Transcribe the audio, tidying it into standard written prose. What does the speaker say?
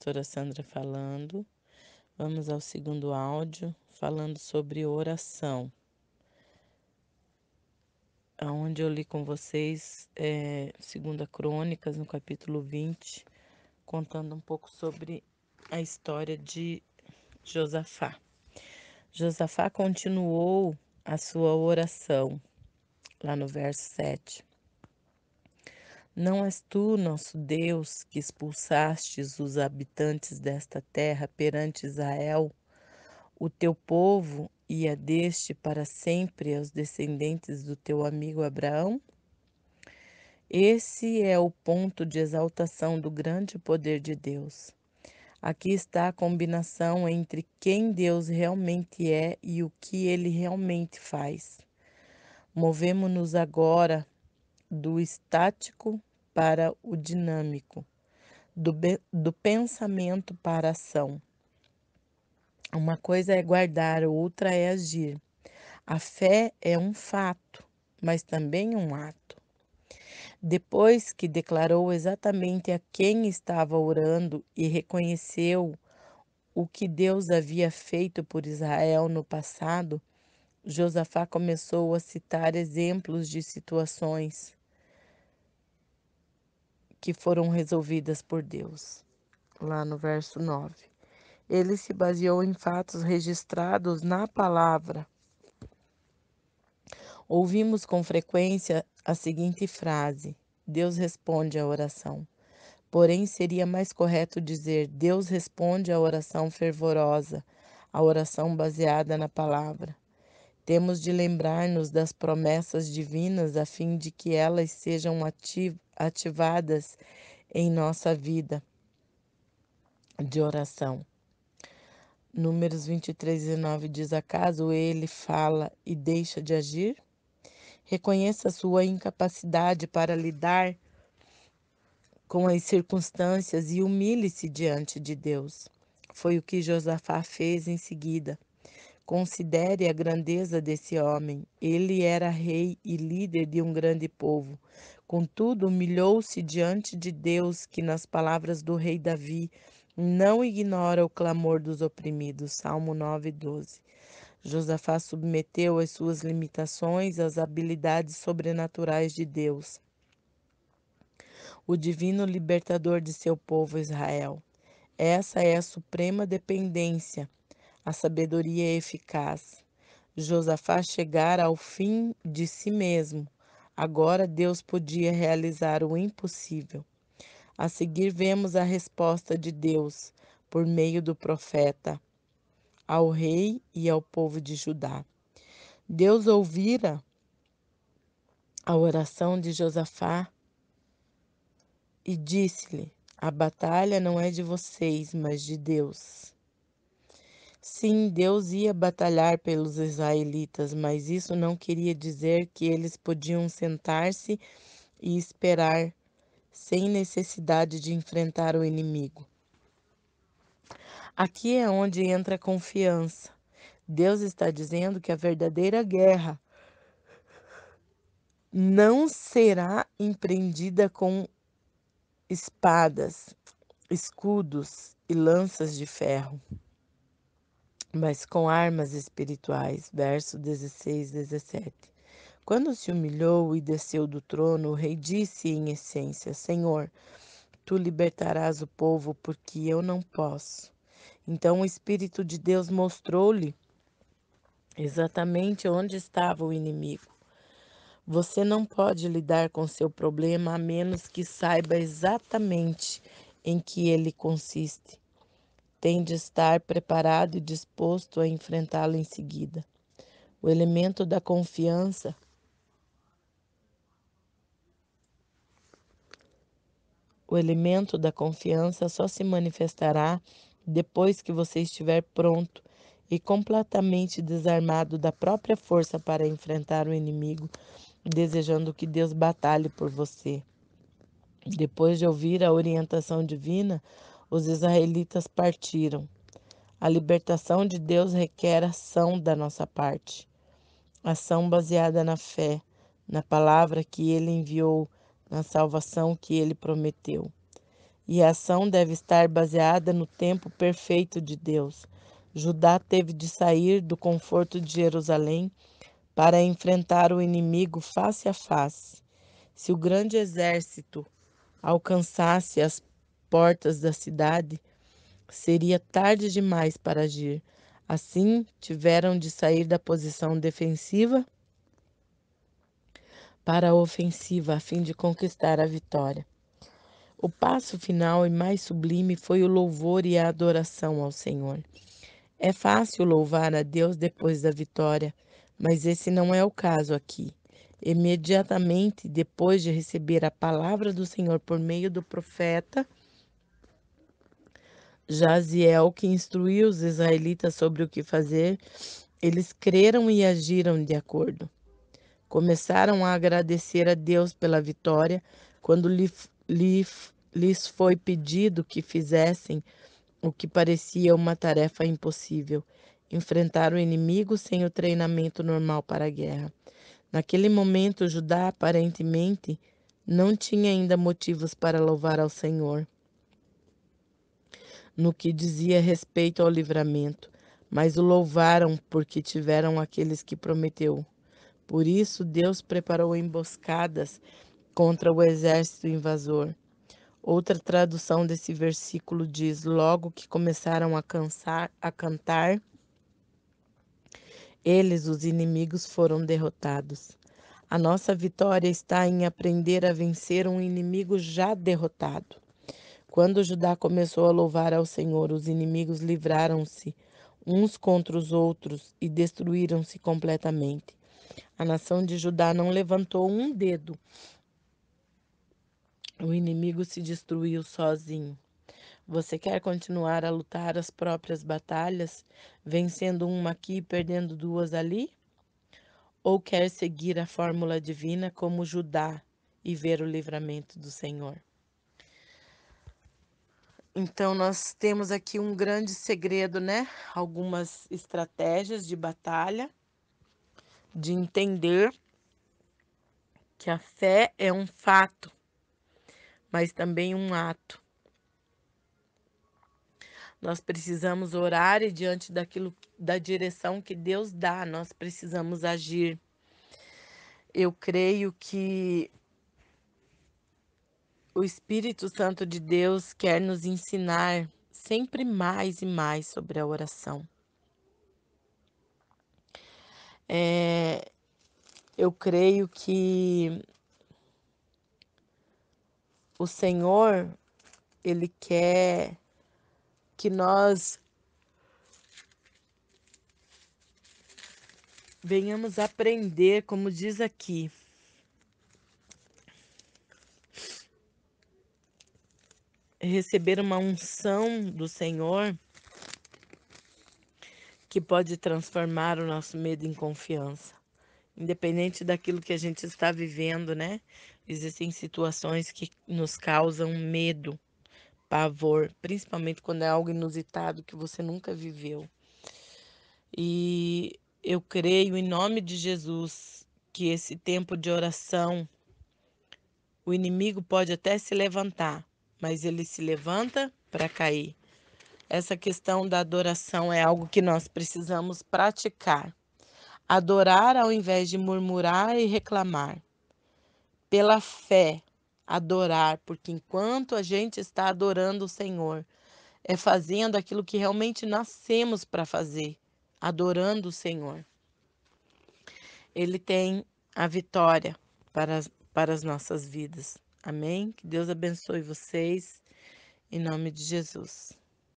pastora Sandra falando. Vamos ao segundo áudio, falando sobre oração. Onde eu li com vocês, 2 Crônicas, no capítulo 20, contando um pouco sobre a história de Josafá. Josafá continuou a sua oração, lá no verso 7. Não és tu, nosso Deus, que expulsastes os habitantes desta terra perante Israel, o teu povo, e a deste para sempre aos descendentes do teu amigo Abraão? Esse é o ponto de exaltação do grande poder de Deus. Aqui está a combinação entre quem Deus realmente é e o que ele realmente faz. Movemos-nos agora do estático para o dinâmico, do pensamento para a ação. Uma coisa é guardar, outra é agir. A fé é um fato, mas também um ato. Depois que declarou exatamente a quem estava orando e reconheceu o que Deus havia feito por Israel no passado, Josafá começou a citar exemplos de situações que foram resolvidas por Deus. Lá no verso 9. Ele se baseou em fatos registrados na palavra. Ouvimos com frequência a seguinte frase: Deus responde à oração. Porém, seria mais correto dizer: Deus responde à oração fervorosa, à oração baseada na palavra. Temos de lembrar-nos das promessas divinas a fim de que elas sejam ativadas em nossa vida de oração. Números 23:19 diz: Acaso ele fala e deixa de agir? Reconheça sua incapacidade para lidar com as circunstâncias e humilhe-se diante de Deus. Foi o que Josafá fez em seguida. Considere a grandeza desse homem. Ele era rei e líder de um grande povo. Contudo, humilhou-se diante de Deus, que, nas palavras do rei Davi, não ignora o clamor dos oprimidos. Salmo 9:12. Josafá submeteu as suas limitações às habilidades sobrenaturais de Deus, o divino libertador de seu povo Israel. Essa é a suprema dependência, a sabedoria eficaz. Josafá chegara ao fim de si mesmo. Agora Deus podia realizar o impossível. A seguir vemos a resposta de Deus por meio do profeta ao rei e ao povo de Judá. Deus ouvira a oração de Josafá e disse-lhe: A batalha não é de vocês, mas de Deus. Sim, Deus ia batalhar pelos israelitas, mas isso não queria dizer que eles podiam sentar-se e esperar sem necessidade de enfrentar o inimigo. Aqui é onde entra a confiança. Deus está dizendo que a verdadeira guerra não será empreendida com espadas, escudos e lanças de ferro, mas com armas espirituais. Verso 16, 17. Quando se humilhou e desceu do trono, o rei disse em essência: Senhor, tu libertarás o povo, porque eu não posso. Então o Espírito de Deus mostrou-lhe exatamente onde estava o inimigo. Você não pode lidar com seu problema a menos que saiba exatamente em que ele consiste. Tem de estar preparado e disposto a enfrentá-lo em seguida. O elemento da confiança O elemento da confiança só se manifestará depois que você estiver pronto e completamente desarmado da própria força para enfrentar o inimigo, desejando que Deus batalhe por você. Depois de ouvir a orientação divina, os israelitas partiram. A libertação de Deus requer ação da nossa parte. Ação baseada na fé, na palavra que ele enviou, na salvação que ele prometeu. e a ação deve estar baseada no tempo perfeito de Deus. Judá teve de sair do conforto de Jerusalém para enfrentar o inimigo face a face. Se o grande exército alcançasse as portas da cidade, seria tarde demais para agir. Assim, tiveram de sair da posição defensiva para a ofensiva a fim de conquistar a vitória. O passo final e mais sublime foi o louvor e a adoração ao Senhor. É fácil louvar a Deus depois da vitória, mas esse não é o caso aqui. Imediatamente depois de receber a palavra do Senhor por meio do profeta Jaziel, que instruiu os israelitas sobre o que fazer, eles creram e agiram de acordo. Começaram a agradecer a Deus pela vitória quando lhes foi pedido que fizessem o que parecia uma tarefa impossível: enfrentar o inimigo sem o treinamento normal para a guerra. Naquele momento, Judá aparentemente não tinha ainda motivos para louvar ao Senhor no que dizia respeito ao livramento, mas o louvaram porque tiveram aqueles que prometeu. Por isso, Deus preparou emboscadas contra o exército invasor. Outra tradução desse versículo diz: logo que começaram a cantar, eles, os inimigos, foram derrotados. A nossa vitória está em aprender a vencer um inimigo já derrotado. Quando Judá começou a louvar ao Senhor, os inimigos livraram-se uns contra os outros e destruíram-se completamente. A nação de Judá não levantou um dedo. O inimigo se destruiu sozinho. Você quer continuar a lutar as próprias batalhas, vencendo uma aqui e perdendo duas ali? Ou quer seguir a fórmula divina como Judá e ver o livramento do Senhor? Então, nós temos aqui um grande segredo, né? Algumas estratégias de batalha, de entender que a fé é um fato, mas também um ato. Nós precisamos orar e diante daquilo, da direção que Deus dá, nós precisamos agir. Eu creio que o Espírito Santo de Deus quer nos ensinar sempre mais e mais sobre a oração. Eu creio que o Senhor, Ele quer que nós venhamos aprender, como diz aqui, receber uma unção do Senhor que pode transformar o nosso medo em confiança. Independente daquilo que a gente está vivendo, né? Existem situações que nos causam medo, pavor, principalmente quando é algo inusitado que você nunca viveu. E eu creio em nome de Jesus que esse tempo de oração, o inimigo pode até se levantar, mas ele se levanta para cair. Essa questão da adoração é algo que nós precisamos praticar. Adorar ao invés de murmurar e reclamar. Pela fé, adorar, porque enquanto a gente está adorando o Senhor, é fazendo aquilo que realmente nascemos para fazer, adorando o Senhor. Ele tem a vitória para as nossas vidas. Amém? Que Deus abençoe vocês, em nome de Jesus.